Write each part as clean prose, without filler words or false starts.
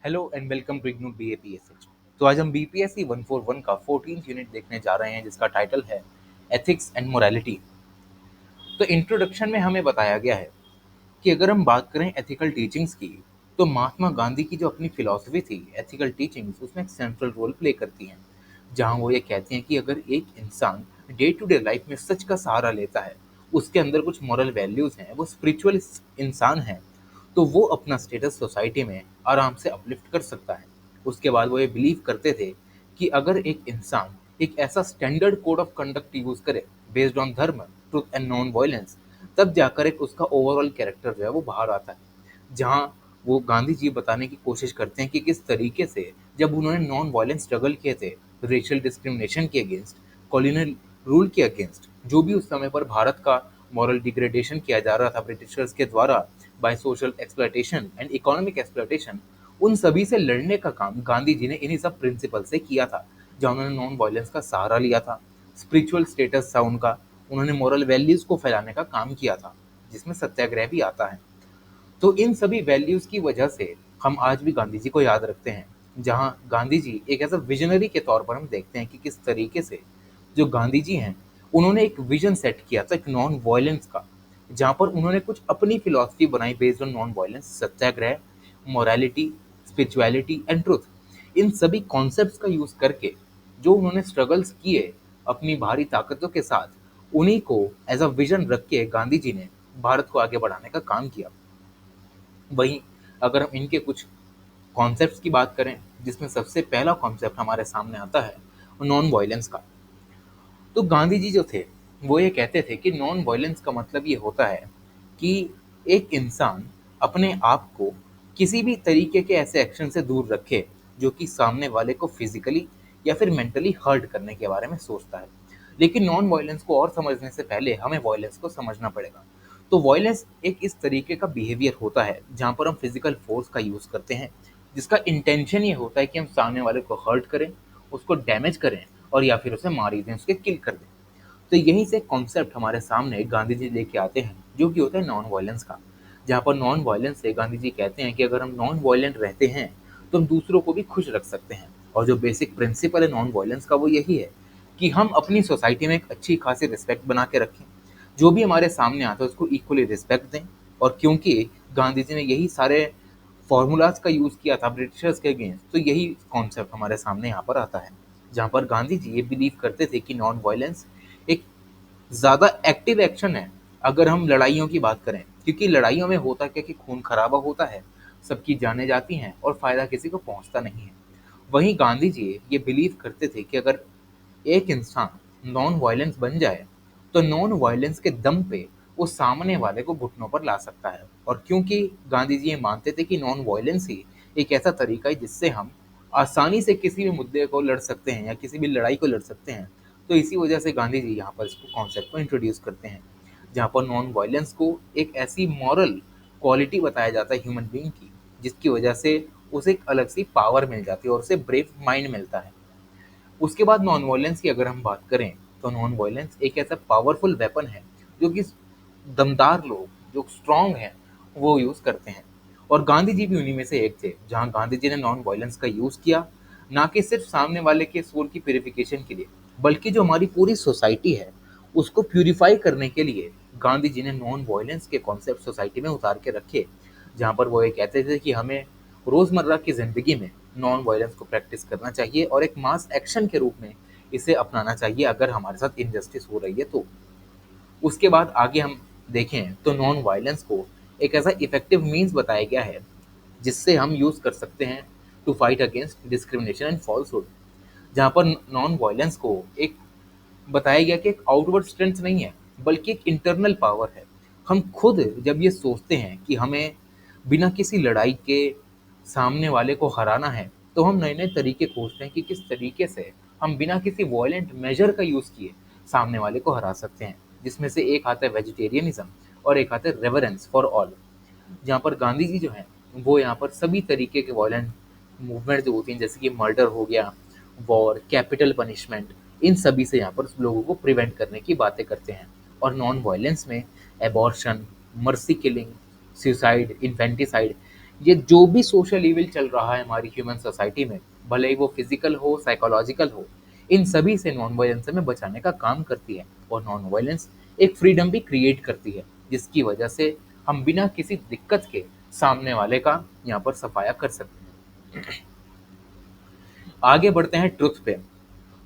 Hello and welcome to IGNOU BAPSH. तो आज हम बीपीएससी 141 का 14th यूनिट देखने जा रहे हैं जिसका टाइटल है एथिक्स एंड मोरालिटी। तो इंट्रोडक्शन में हमें बताया गया है कि अगर हम बात करें एथिकल टीचिंग्स की, तो महात्मा गांधी की जो अपनी फिलॉसफी थी एथिकल टीचिंग्स, उसमें एक सेंट्रल रोल प्ले करती हैं। जहां वो ये कहते हैं कि अगर एक इंसान डे टू डे लाइफ में सच का सहारा लेता है, उसके अंदर कुछ मॉरल वैल्यूज हैं, वो स्पिरिचुअल इंसान है, तो वो अपना स्टेटस सोसाइटी में आराम से अपलिफ्ट कर सकता है। उसके बाद वो ये बिलीव करते थे कि अगर एक इंसान एक ऐसा standard code of conduct use करे बेस्ड ऑन धर्म, ट्रुथ एंड नॉन वायलेंस, तब जाकर एक उसका ओवरऑल कैरेक्टर जो है वो बाहर आता है। जहाँ वो गांधी जी बताने की कोशिश करते हैं कि किस तरीके से जब उन्होंने नॉन वायलेंस स्ट्रगल किए थे रेशियल डिस्क्रिमिनेशन के अगेंस्ट, कॉलोनियल रूल के अगेंस्ट, जो भी उस समय पर भारत का मॉरल डिग्रेडेशन किया जा रहा था ब्रिटिशर्स के द्वारा by social exploitation and economic exploitation, उन सभी से लड़ने का काम गांधी जी ने इन्हीं सब प्रिंसिपल से किया था। जहाँ उन्होंने नॉन वायलेंस का सहारा लिया था, स्पिरिचुअल स्टेटस था उनका, उन्होंने मॉरल वैल्यूज को फैलाने का काम किया था, जिसमें सत्याग्रह भी आता है। तो इन सभी वैल्यूज की वजह से हम आज भी गांधी जी को याद रखते हैं। जहां गांधी जी एक ऐसा विजनरी के तौर पर हम देखते हैं कि किस तरीके से जो गांधी जी हैं, उन्होंने एक विजन सेट किया था एक नॉन वायलेंस का, जहां पर उन्होंने कुछ अपनी फिलॉसफी बनाई based on non violence, satyagraha, morality, spirituality and truth. इन सभी कॉन्सेप्ट्स का यूज करके जो उन्होंने स्ट्रगल्स किए अपनी भारी ताकतों के साथ, उन्हीं को एज अ विजन रख के गांधी जी ने भारत को आगे बढ़ाने का काम किया। वहीं अगर हम इनके कुछ कॉन्सेप्ट्स की बात करें, जिसमें सबसे पहला कॉन्सेप्ट हमारे सामने आता है नॉन वायलेंस का। तो गांधी जी जो थे वो ये कहते थे कि नॉन वायलेंस का मतलब ये होता है कि एक इंसान अपने आप को किसी भी तरीके के ऐसे एक्शन से दूर रखे जो कि सामने वाले को फिजिकली या फिर मेंटली हर्ट करने के बारे में सोचता है। लेकिन नॉन वायलेंस को और समझने से पहले हमें वायलेंस को समझना पड़ेगा। तो वायलेंस एक इस तरीके का बिहेवियर होता है जहाँ पर हम फिजिकल फोर्स का यूज करते हैं, जिसका इंटेंशन ये होता है कि हम सामने वाले को हर्ट करें, उसको डैमेज करें और या फिर उसे मार ही दें, उसके किल कर दें। तो यहीं से कॉन्सेप्ट हमारे सामने गांधी जी लेके आते हैं जो कि होता है नॉन वायलेंस का। जहाँ पर नॉन वायलेंस से गांधी जी कहते हैं कि अगर हम नॉन वायलेंट रहते हैं तो हम दूसरों को भी खुश रख सकते हैं। और जो बेसिक प्रिंसिपल है नॉन वायलेंस का वो यही है कि हम अपनी सोसाइटी में एक अच्छी खासी रिस्पेक्ट बना के रखें, जो भी हमारे सामने आता है उसको इक्वली रिस्पेक्ट दें। और क्योंकि गांधी जी ने यही सारे फॉर्मूलाज का यूज किया था ब्रिटिशर्स के अगेंस्ट, तो यही कॉन्सेप्ट हमारे सामने यहाँ पर आता है। जहाँ पर गांधी जी ये बिलीव करते थे कि नॉन वायलेंस एक ज़्यादा एक्टिव एक्शन है अगर हम लड़ाइयों की बात करें, क्योंकि लड़ाइयों में होता क्या कि खून खराबा होता है, सबकी जानें जाती हैं और फायदा किसी को पहुंचता नहीं है। वहीं गांधी जी ये बिलीव करते थे कि अगर एक इंसान नॉन वायलेंस बन जाए तो नॉन वायलेंस के दम पे वो सामने वाले को घुटनों पर ला सकता है। और क्योंकि गांधी जी ये मानते थे कि नॉन वायलेंस ही एक ऐसा तरीका है जिससे हम आसानी से किसी भी मुद्दे को लड़ सकते हैं या किसी भी लड़ाई को लड़ सकते हैं, तो इसी वजह से गांधी जी यहाँ पर इसको कॉन्सेप्ट को इंट्रोड्यूस करते हैं। जहाँ पर नॉन वायलेंस को एक ऐसी मॉरल क्वालिटी बताया जाता है ह्यूमन बीइंग की, जिसकी वजह से उसे एक अलग सी पावर मिल जाती है और उसे ब्रेव माइंड मिलता है। उसके बाद नॉन वायलेंस की अगर हम बात करें, तो नॉन वायलेंस एक ऐसा पावरफुल वेपन है जो कि दमदार लोग जो स्ट्रांग हैं वो यूज करते हैं। और गांधी जी भी उन्हीं में से एक थे, जहां गांधी जी ने नॉन वायलेंस का यूज किया ना कि सिर्फ सामने वाले के सोल की प्यूरिफिकेशन के लिए, बल्कि जो हमारी पूरी सोसाइटी है उसको प्यूरिफाई करने के लिए गांधी जी ने नॉन वायलेंस के कॉन्सेप्ट सोसाइटी में उतार के रखे। जहाँ पर वो ये कहते थे कि हमें रोजमर्रा की जिंदगी में नॉन वायलेंस को प्रैक्टिस करना चाहिए और एक मास एक्शन के रूप में इसे अपनाना चाहिए अगर हमारे साथ इनजस्टिस हो रही है तो। उसके बाद आगे हम देखें तो नॉन वायलेंस को एक ऐसा इफेक्टिव मीन्स बताया गया है जिससे हम यूज कर सकते हैं to fight against discrimination and falsehood. जहाँ पर नॉन वायलेंस को एक बताया गया कि एक आउटवर्ड स्ट्रेंथ नहीं है, बल्कि एक इंटरनल पावर है। हम खुद जब ये सोचते हैं कि हमें बिना किसी लड़ाई के सामने वाले को हराना है, तो हम नए नए तरीके खोजते हैं कि किस तरीके से हम बिना किसी वॉयलेंट मेजर का यूज़ किए सामने वाले को हरा सकते हैं। जिसमें से एक आता है वेजिटेरियनिज्म और एक आता है रेवरेंस फॉर ऑल। जहाँ पर गांधी जी जो हैं वो यहाँ पर सभी तरीके के वॉयलेंट मूवमेंट जो होती हैं, जैसे कि मर्डर हो गया, वॉर, कैपिटल पनिशमेंट, इन सभी से यहाँ पर लोगों को प्रिवेंट करने की बातें करते हैं। और नॉन वायलेंस में abortion, mercy killing, suicide, infanticide, ये जो भी सोशल इविल चल रहा है हमारी ह्यूमन सोसाइटी में, भले ही वो फिजिकल हो, साइकोलॉजिकल हो, इन सभी से नॉन वायलेंस हमें बचाने का काम करती है। और नॉन वायलेंस एक फ्रीडम भी क्रिएट करती है, जिसकी वजह से हम बिना किसी दिक्कत के सामने वाले का यहाँ पर सफाया कर सकते हैं। आगे बढ़ते हैं ट्रुथ पे।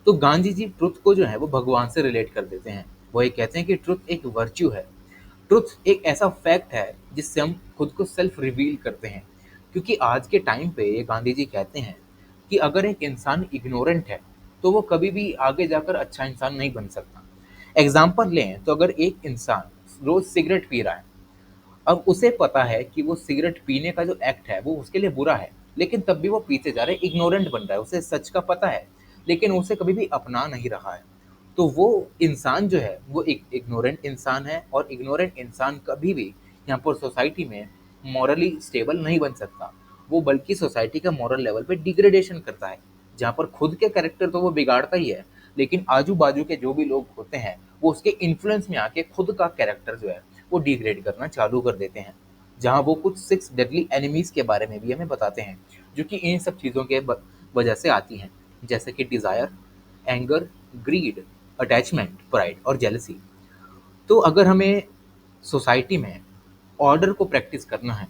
तो गांधी जी ट्रुथ को जो है वो भगवान से रिलेट कर देते हैं। वो ये कहते हैं कि ट्रुथ एक वर्च्यू है। ट्रुथ एक ऐसा फैक्ट है जिससे हम खुद को सेल्फ रिवील करते हैं। क्योंकि आज के टाइम पे ये गांधी जी कहते हैं कि अगर एक इंसान इग्नोरेंट है तो वो कभी भी आगे जाकर अच्छा इंसान नहीं बन सकता। एग्जाम्पल लें तो अगर एक इंसान रोज सिगरेट पी रहा है, अब उसे पता है कि वो सिगरेट पीने का जो एक्ट है वो उसके लिए बुरा है, लेकिन तब भी वो पीते जा रहा है, इग्नोरेंट बन रहा है, उसे सच का पता है, लेकिन उसे कभी भी अपना नहीं रहा है। तो वो इंसान जो है वो एक इग्नोरेंट इंसान है, और इग्नोरेंट इंसान कभी भी यहाँ पर सोसाइटी में मॉरली स्टेबल नहीं बन सकता। वो बल्कि सोसाइटी का मॉरल लेवल पे डिग्रेडेशन करता है, जहाँ पर खुद के कैरेक्टर तो वो बिगाड़ता ही है, लेकिन आजू बाजू के जो भी लोग होते हैं वो उसके इन्फ्लुएंस में आके खुद का कैरेक्टर जो है वो डिग्रेड करना चालू कर देते हैं। जहाँ वो कुछ 6 डेडली एनिमीज के बारे में भी हमें बताते हैं, जो कि इन सब चीज़ों के वजह से आती हैं, जैसे कि desire, anger, greed, attachment, pride और जेलसी। तो अगर हमें सोसाइटी में ऑर्डर को प्रैक्टिस करना है,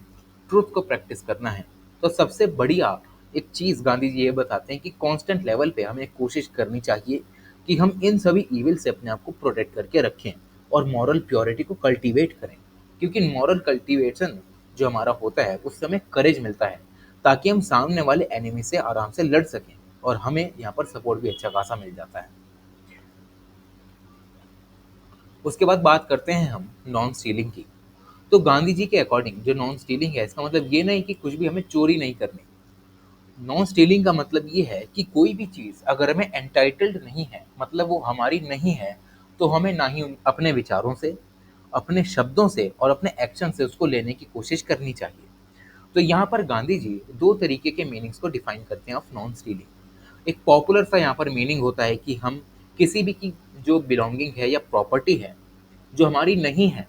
ट्रुथ को प्रैक्टिस करना है, तो सबसे बढ़िया एक चीज़ गांधी जी ये बताते हैं कि कांस्टेंट लेवल पे हमें कोशिश करनी चाहिए कि हम इन सभी ईविल से अपने आप को प्रोटेक्ट करके रखें और मॉरल प्योरिटी को कल्टीवेट करें। क्योंकि मॉरल कल्टीवेशन जो हमारा होता है उससे हमें करेज मिलता है, ताकि हम सामने वाले एनिमी से आराम से लड़ सकें, और हमें यहाँ पर सपोर्ट भी अच्छा खासा मिल जाता है। उसके बाद बात करते हैं हम नॉन स्टीलिंग की। तो गांधी जी के अकॉर्डिंग जो नॉन स्टीलिंग है, इसका मतलब ये नहीं कि कुछ भी हमें चोरी नहीं करनी। नॉन स्टीलिंग का मतलब ये है कि कोई भी चीज़ अगर हमें एंटाइटल्ड नहीं है, मतलब वो हमारी नहीं है, तो हमें ना ही अपने विचारों से, अपने शब्दों से और अपने एक्शन से उसको लेने की कोशिश करनी चाहिए। तो यहाँ पर गांधी जी दो तरीके के मीनिंग्स को डिफाइन करते हैं ऑफ नॉन स्टीलिंग। एक पॉपुलर सा यहाँ पर मीनिंग होता है कि हम किसी भी की जो बिलोंगिंग है या प्रॉपर्टी है जो हमारी नहीं है,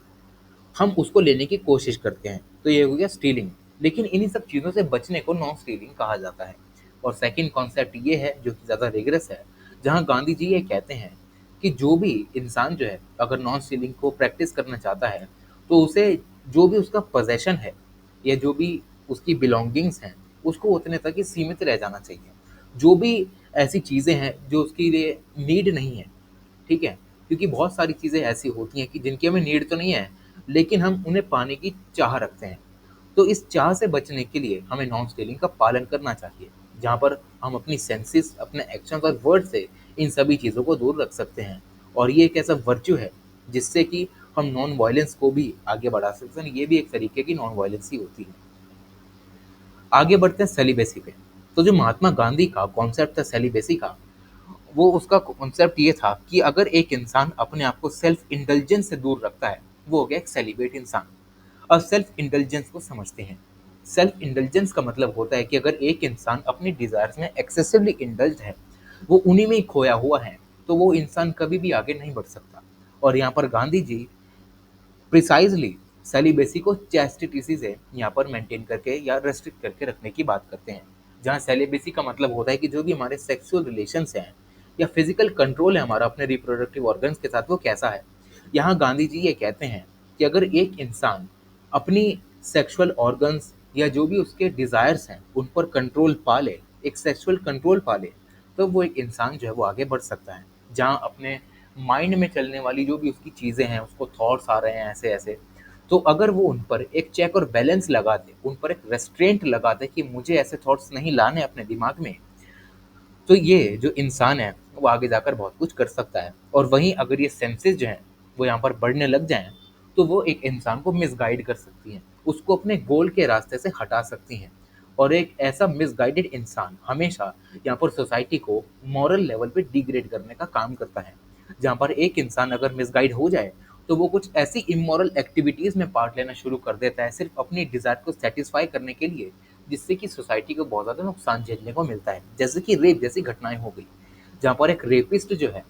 हम उसको लेने की कोशिश करते हैं, तो ये हो गया स्टीलिंग। लेकिन इन्हीं सब चीज़ों से बचने को नॉन स्टीलिंग कहा जाता है। और सेकंड कॉन्सेप्ट ये है जो कि ज़्यादा रिगरस है, जहाँ गांधी जी ये कहते हैं कि जो भी इंसान जो है अगर नॉन स्टीलिंग को प्रैक्टिस करना चाहता है, तो उसे जो भी उसका पोजेशन है या जो भी उसकी बिलोंगिंग्स हैं उसको उतने तक ही सीमित रह जाना चाहिए। जो भी ऐसी चीज़ें हैं जो उसके लिए नीड नहीं है, ठीक है? क्योंकि बहुत सारी चीज़ें ऐसी होती हैं कि जिनकी हमें नीड तो नहीं है, लेकिन हम उन्हें पाने की चाह रखते हैं। तो इस चाह से बचने के लिए हमें नॉन स्टीलिंग का पालन करना चाहिए, जहाँ पर हम अपनी सेंसेस, अपने एक्शंस और वर्ड से इन सभी चीज़ों को दूर रख सकते हैं। और ये एक ऐसा वर्च्यू है जिससे कि हम नॉन वायलेंस को भी आगे बढ़ा सकते हैं। ये भी एक तरीके की नॉन वायलेंस ही होती है। आगे बढ़ते हैं सेलिबेसी पे। तो जो महात्मा गांधी का कॉन्सेप्ट था सेलिबेसी का, वो उसका कॉन्सेप्ट ये था कि अगर एक इंसान अपने आप को सेल्फ इंडल्जेंस से दूर रखता है, वो हो गया एक सेलिब्रेट इंसान। अब सेल्फ इंडल्जेंस को समझते हैं। सेल्फ इंडल्जेंस का मतलब होता है कि अगर एक इंसान अपनी डिजायर्स में एक्सेसिवली इंडल्ज है, वो उन्हीं में ही खोया हुआ है, तो वो इंसान कभी भी आगे नहीं बढ़ सकता। और यहाँ पर गांधी जी प्रिसाइजली सेलिबेसी को चैस्टिटी से यहाँ पर मेंटेन करके या रेस्ट्रिक्ट करके रखने की बात करते हैं। जहाँ सेलिबेसी का मतलब होता है कि जो भी हमारे सेक्सुअल रिलेशंस हैं या फिजिकल कंट्रोल है हमारा अपने रिप्रोडक्टिव ऑर्गन्स के साथ, वो कैसा है। यहाँ गांधी जी ये कहते हैं कि अगर एक इंसान अपनी सेक्सुअल ऑर्गन्स या जो भी उसके डिज़ायर्स हैं उन पर कंट्रोल पा ले, एक सेक्सुअल कंट्रोल पा ले, तो वो एक इंसान जो है वो आगे बढ़ सकता है। जहाँ अपने माइंड में चलने वाली जो भी उसकी चीज़ें हैं, उसको थॉट्स आ रहे हैं ऐसे ऐसे, तो अगर वो उन पर एक चेक और बैलेंस लगा दे, उन पर एक रेस्ट्रेंट लगा दे कि मुझे ऐसे थॉट्स नहीं लाने अपने दिमाग में, तो ये जो इंसान है वो आगे जाकर बहुत कुछ कर सकता है। और वहीं अगर ये सेंसेस जो हैं वो यहाँ पर बढ़ने लग जाएं, तो वो एक इंसान को मिसगाइड कर सकती हैं, उसको अपने गोल के रास्ते से हटा सकती हैं। और एक ऐसा मिसगाइडेड इंसान हमेशा यहाँ पर सोसाइटी को मॉरल लेवल पे डिग्रेड करने का काम करता है। जहाँ पर एक इंसान अगर मिसगाइड हो जाए, तो वो कुछ ऐसी इमोरल एक्टिविटीज़ में पार्ट लेना शुरू कर देता है सिर्फ अपनी डिज़ायर को सेटिस्फाई करने के लिए, जिससे कि सोसाइटी को बहुत ज़्यादा नुकसान झेलने को मिलता है। जैसे कि रेप जैसी घटनाएं हो गई, जहाँ पर एक रेपिस्ट जो है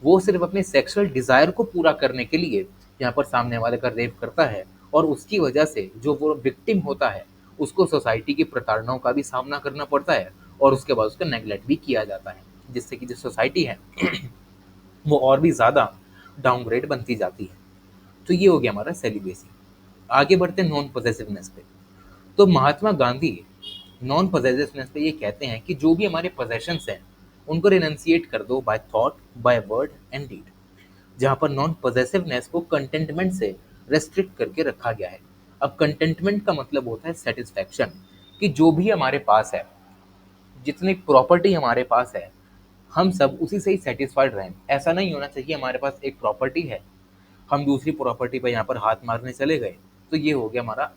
वो सिर्फ अपने सेक्सुअल डिज़ायर को पूरा करने के लिए यहाँ पर सामने वाले का रेप करता है, और उसकी वजह से जो वो विक्टिम होता है उसको सोसाइटी की प्रताड़नाओं का भी सामना करना पड़ता है और उसके बाद उसका नेग्लेक्ट भी किया जाता है, जिससे कि जो सोसाइटी है वो और भी ज़्यादा डाउनग्रेड बनती जाती है। तो ये हो गया हमारा सेलिब्रेसी। आगे बढ़ते हैं नॉन पॉसेसिवनेस पे। तो महात्मा गांधी नॉन पॉसेसिवनेस पे ये कहते हैं कि जो भी हमारे पोजेशंस हैं उनको रिनंसिएट कर दो by thought, by word and deed. जहाँ पर नॉन पॉसेसिवनेस को कंटेंटमेंट से रेस्ट्रिक्ट करके रखा गया है। अब कंटेंटमेंट का मतलब होता है सेटिस्फैक्शन, कि जो भी हमारे पास है, जितनी प्रॉपर्टी हमारे पास है, हम सब उसी से ही सेटिस्फाइड रहें। ऐसा नहीं होना चाहिए हमारे पास एक प्रॉपर्टी है, हम दूसरी प्रॉपर्टी पे यहाँ पर हाथ मारने चले गए, तो ये हो गया हमारा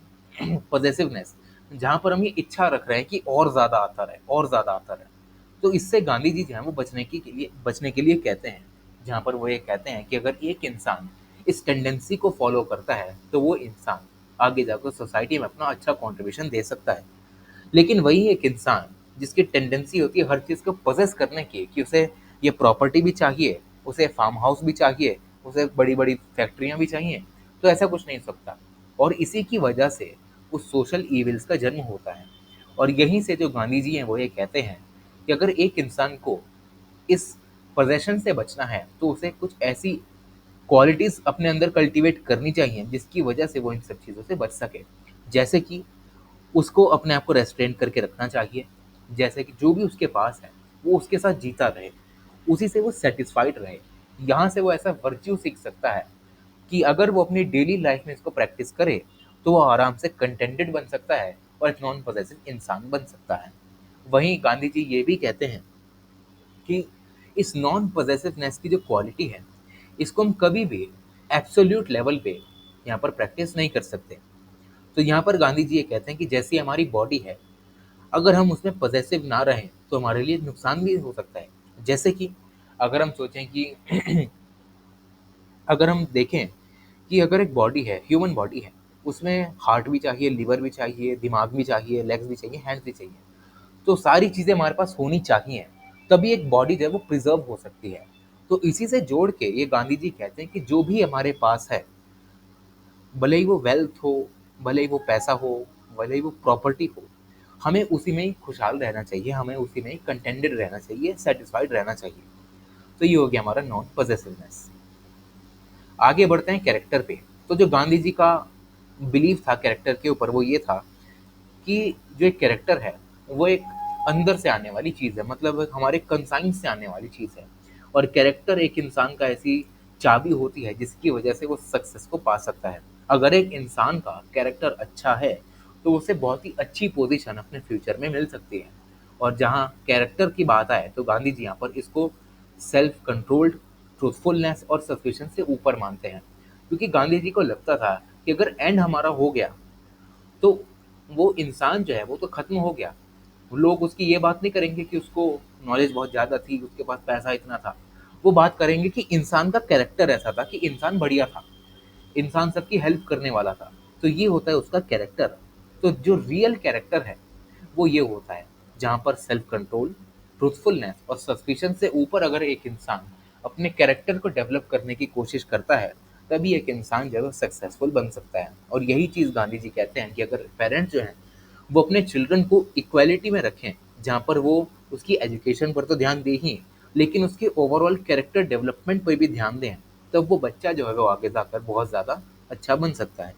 पॉसेसिवनेस, जहाँ पर हम ये इच्छा रख रहे हैं कि और ज़्यादा आता रहे, और ज़्यादा आता रहे। तो इससे गांधी जी जो है वो बचने के लिए कहते हैं, जहाँ पर वो ये कहते हैं कि अगर एक इंसान इस टेंडेंसी को फॉलो करता है तो वो इंसान आगे जाकर सोसाइटी में अपना अच्छा कंट्रीब्यूशन दे सकता है। लेकिन वही एक इंसान जिसकी टेंडेंसी होती है हर चीज़ को पोजेस करने की, कि उसे ये प्रॉपर्टी भी चाहिए, उसे फार्म हाउस भी चाहिए, उसे बड़ी बड़ी फैक्ट्रियाँ भी चाहिए, तो ऐसा कुछ नहीं हो सकता। और इसी की वजह से उस सोशल ईविल्स का जन्म होता है। और यहीं से जो गांधी जी हैं वो ये कहते हैं कि अगर एक इंसान को इस पोजेशन से बचना है तो उसे कुछ ऐसी क्वालिटीज़ अपने अंदर कल्टीवेट करनी चाहिए जिसकी वजह से वो इन सब चीज़ों से बच सके। जैसे कि उसको अपने आप को रेस्ट्रेन करके रखना चाहिए, जैसे कि जो भी उसके पास है वो उसके साथ जीता रहे, उसी से वो सेटिस्फाइड रहे। यहाँ से वो ऐसा वर्च्यू सीख सकता है कि अगर वो अपनी डेली लाइफ में इसको प्रैक्टिस करे तो वो आराम से कंटेंटेड बन सकता है और एक नॉन पॉसेसिव इंसान बन सकता है। वहीं गांधी जी ये भी कहते हैं कि इस नॉन पॉसेसिवनेस की जो क्वालिटी है इसको हम कभी भी एब्सोल्यूट लेवल पे यहाँ पर प्रैक्टिस नहीं कर सकते। तो यहाँ पर गांधी जी ये कहते हैं कि जैसी हमारी बॉडी है, अगर हम उसमें पॉसेसिव ना रहें तो हमारे लिए नुकसान भी हो सकता है। जैसे कि अगर हम सोचें कि अगर हम देखें कि अगर एक बॉडी है, ह्यूमन बॉडी है, उसमें हार्ट भी चाहिए, लिवर भी चाहिए, दिमाग भी चाहिए, लेग्स भी चाहिए, हैंड्स भी चाहिए, तो सारी चीज़ें हमारे पास होनी चाहिए, तभी एक बॉडी जो है वो प्रिजर्व हो सकती है। तो इसी से जोड़ के ये गांधी जी कहते हैं कि जो भी हमारे पास है, भले ही वो वेल्थ हो, भले ही वो पैसा हो, भले ही वो प्रॉपर्टी हो, हमें उसी में ही खुशहाल रहना चाहिए, हमें उसी में ही कंटेंटेड रहना चाहिए, सेटिस्फाइड रहना चाहिए। तो ये हो गया हमारा नॉन पॉसेसिवनेस। आगे बढ़ते हैं कैरेक्टर पे। तो जो गांधी जी का बिलीव था कैरेक्टर के ऊपर वो ये था कि जो एक कैरेक्टर है वो एक अंदर से आने वाली चीज़ है, मतलब हमारे कंसाइंस से आने वाली चीज़ है। और कैरेक्टर एक इंसान का ऐसी चाबी होती है जिसकी वजह से वो सक्सेस को पा सकता है। अगर एक इंसान का कैरेक्टर अच्छा है तो उसे बहुत ही अच्छी पोजीशन अपने फ्यूचर में मिल सकती है। और जहाँ कैरेक्टर की बात आए तो गांधी जी यहाँ पर इसको सेल्फ कंट्रोल्ड, ट्रूथफुलनेस और सफिशिएंस से ऊपर मानते हैं। क्योंकि गांधी जी को लगता था कि अगर एंड हमारा हो गया तो वो इंसान जो है वो तो खत्म हो गया। लोग उसकी ये बात नहीं करेंगे कि उसको नॉलेज बहुत ज़्यादा थी, उसके पास पैसा इतना था। वो बात करेंगे कि इंसान का कैरेक्टर ऐसा था कि इंसान बढ़िया था, इंसान सबकी हेल्प करने वाला था। तो ये होता है उसका कैरेक्टर। तो जो रियल कैरेक्टर है वो ये होता है जहाँ पर सेल्फ कंट्रोल, ट्रूथफुलनेस और सस्पिशन से ऊपर अगर एक इंसान अपने कैरेक्टर को डेवलप करने की कोशिश करता है तभी एक इंसान जो है सक्सेसफुल बन सकता है। और यही चीज़ गांधी जी कहते हैं कि अगर पेरेंट्स जो हैं वो अपने चिल्ड्रन को इक्वालिटी में रखें, जहाँ पर वो उसकी एजुकेशन पर तो ध्यान दे ही, लेकिन उसके ओवरऑल कैरेक्टर डेवलपमेंट पर भी ध्यान दें, तब वो बच्चा जो है वो आगे जाकर बहुत ज़्यादा अच्छा बन सकता है।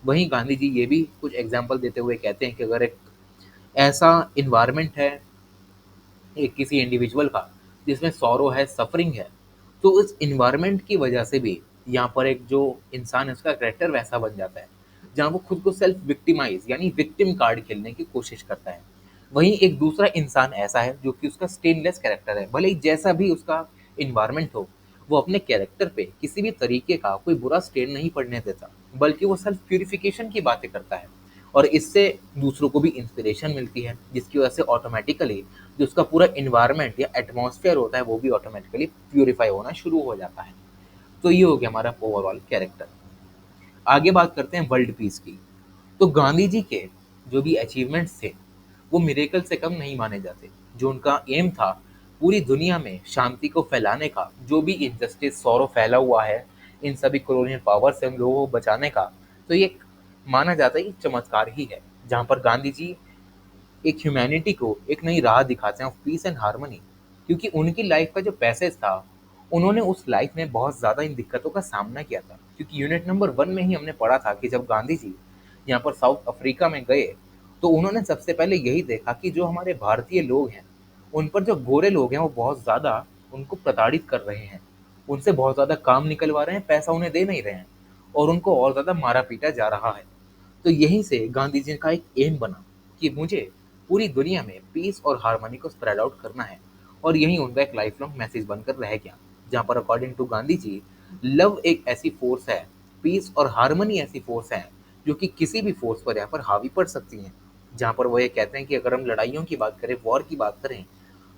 वहीं गांधी जी ये भी कुछ एग्जाम्पल देते हुए कहते हैं कि अगर एक ऐसा इन्वायरमेंट है एक किसी इंडिविजुअल का जिसमें सॉरो है, सफरिंग है, तो उस इन्वायरमेंट की वजह से भी यहाँ पर एक जो इंसान है उसका कैरेक्टर वैसा बन जाता है जहाँ वो खुद को सेल्फ विक्टिमाइज यानी विक्टिम कार्ड खेलने की कोशिश करता है। वहीं एक दूसरा इंसान ऐसा है जो कि उसका स्टेनलेस कैरेक्टर है, भले ही जैसा भी उसका इन्वायरमेंट हो, वो अपने कैरेक्टर पे किसी भी तरीके का कोई बुरा स्टेन नहीं पड़ने देता, बल्कि वो सेल्फ प्यूरिफिकेशन की बातें करता है। और इससे दूसरों को भी इंस्पिरेशन मिलती है, जिसकी वजह से ऑटोमेटिकली जो उसका पूरा इन्वायरमेंट या एटमॉस्फेयर होता है वो भी ऑटोमेटिकली प्यूरिफाई होना शुरू हो जाता है। तो ये हो गया हमारा ओवरऑल कैरेक्टर। आगे बात करते हैं वर्ल्ड पीस की। तो गांधी जी के जो भी अचीवमेंट्स थे वो मिरेकल से कम नहीं माने जाते। जो उनका एम था पूरी दुनिया में शांति को फैलाने का, जो भी इनजस्टिस सौरव फैला हुआ है इन सभी कॉलोनियल पावर से हम लोगों को बचाने का, तो ये माना जाता है कि चमत्कार ही है। जहाँ पर गांधी जी एक ह्यूमैनिटी को एक नई राह दिखाते हैं ऑफ पीस एंड हार्मनी, क्योंकि उनकी लाइफ का जो पैसेज था, उन्होंने उस लाइफ में बहुत ज़्यादा इन दिक्कतों का सामना किया था। क्योंकि यूनिट नंबर 1 में ही हमने पढ़ा था कि जब गांधी जी यहाँ पर साउथ अफ्रीका में गए, तो उन्होंने सबसे पहले यही देखा कि जो हमारे भारतीय लोग हैं, उन पर जो गोरे लोग हैं वो बहुत ज़्यादा उनको प्रताड़ित कर रहे हैं, उनसे बहुत ज़्यादा काम निकलवा रहे हैं, पैसा उन्हें दे नहीं रहे हैं, और उनको और ज़्यादा मारा पीटा जा रहा है। तो यहीं से गांधी जी का एक एम बना कि मुझे पूरी दुनिया में पीस और हार्मनी को स्प्रेड आउट करना है, और यही उनका एक लाइफ लॉन्ग मैसेज बनकर रह गया। जहाँ पर according to Gandhi ji, love एक ऐसी फोर्स है, पीस और हार्मनी ऐसी फोर्स है जो कि किसी भी फोर्स पर यहाँ पर हावी पड़ सकती हैं। जहाँ पर वो ये कहते हैं कि अगर हम लड़ाइयों की बात करें, वॉर की बात करें,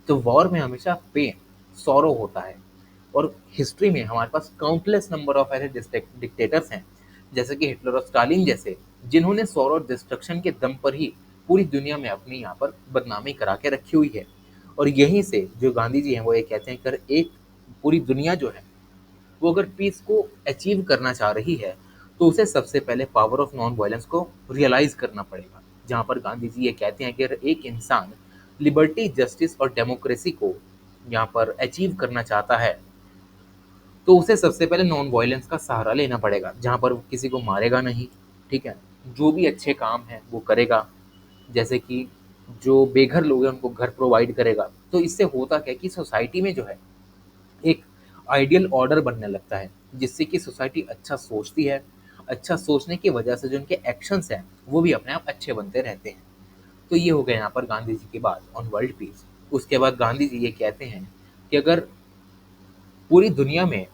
तो वॉर में हमेशा पेन, सॉरो होता है। और हिस्ट्री में हमारे पास काउंटलेस नंबर ऑफ ऐसे डिक्टेटर्स हैं, जैसे कि हिटलर और स्टालिन जैसे, जिन्होंने सॉरो और डिस्ट्रक्शन के दम पर ही पूरी दुनिया में अपनी यहाँ पर बदनामी करा के रखी हुई है। और यहीं से जो गांधी जी हैं वो ये कहते हैं, अगर एक पूरी दुनिया जो है वो अगर पीस को अचीव करना चाह रही है, तो उसे सबसे पहले पावर ऑफ नॉन वायलेंस को रियलाइज करना पड़ेगा। जहाँ पर गांधी जी ये कहते हैं कि अगर एक इंसान लिबर्टी, जस्टिस और डेमोक्रेसी को यहाँ पर अचीव करना चाहता है, तो उसे सबसे पहले नॉन वायलेंस का सहारा लेना पड़ेगा, जहाँ पर वो किसी को मारेगा नहीं, ठीक है, जो भी अच्छे काम है वो करेगा, जैसे कि जो बेघर लोग हैं उनको घर प्रोवाइड करेगा। तो इससे होता क्या है कि सोसाइटी में जो है एक आइडियल ऑर्डर बनने लगता है, जिससे कि सोसाइटी अच्छा सोचती है। अच्छा सोचने की वजह से जो उनके एक्शंस हैं वो भी अपने आप अच्छे बनते रहते हैं। तो ये हो गया यहाँ पर गांधी जी की बात ऑन वर्ल्ड पीस। उसके बाद गांधी जी ये कहते हैं कि अगर पूरी दुनिया में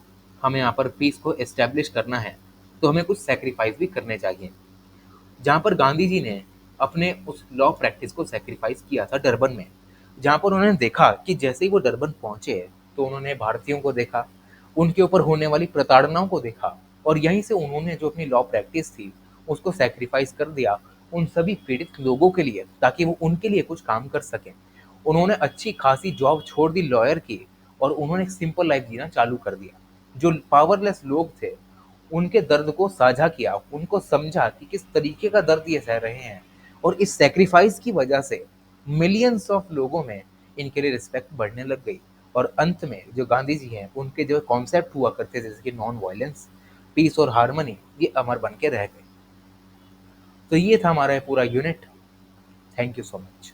हमें यहाँ पर पीस को एस्टेब्लिश करना है, तो हमें कुछ सेक्रीफाइस भी करने चाहिए। जहाँ पर गांधी जी ने अपने उस लॉ प्रैक्टिस को सेक्रीफाइस किया था डरबन में, जहाँ पर उन्होंने देखा कि जैसे ही वो डरबन पहुंचे, तो उन्होंने भारतीयों को देखा, उनके ऊपर होने वाली प्रताड़नाओं को देखा, और यहीं से उन्होंने जो अपनी लॉ प्रैक्टिस थी उसको सेक्रीफाइस कर दिया उन सभी पीड़ित लोगों के लिए, ताकि वो उनके लिए कुछ काम कर सकें। उन्होंने अच्छी खासी जॉब छोड़ दी लॉयर की, और उन्होंने एक सिंपल लाइफ जीना चालू कर दिया। जो पावरलेस लोग थे, उनके दर्द को साझा किया, उनको समझा कि किस तरीके का दर्द ये सह रहे हैं, और इस सैक्रिफाइस की वजह से मिलियंस ऑफ लोगों में इनके लिए रिस्पेक्ट बढ़ने लग गई। और अंत में जो गांधी जी हैं, उनके जो कॉन्सेप्ट हुआ करते थे, जैसे कि नॉन वायलेंस, पीस और हार्मनी, ये अमर बन के रह गए। तो ये था हमारा पूरा unit. Thank you so much.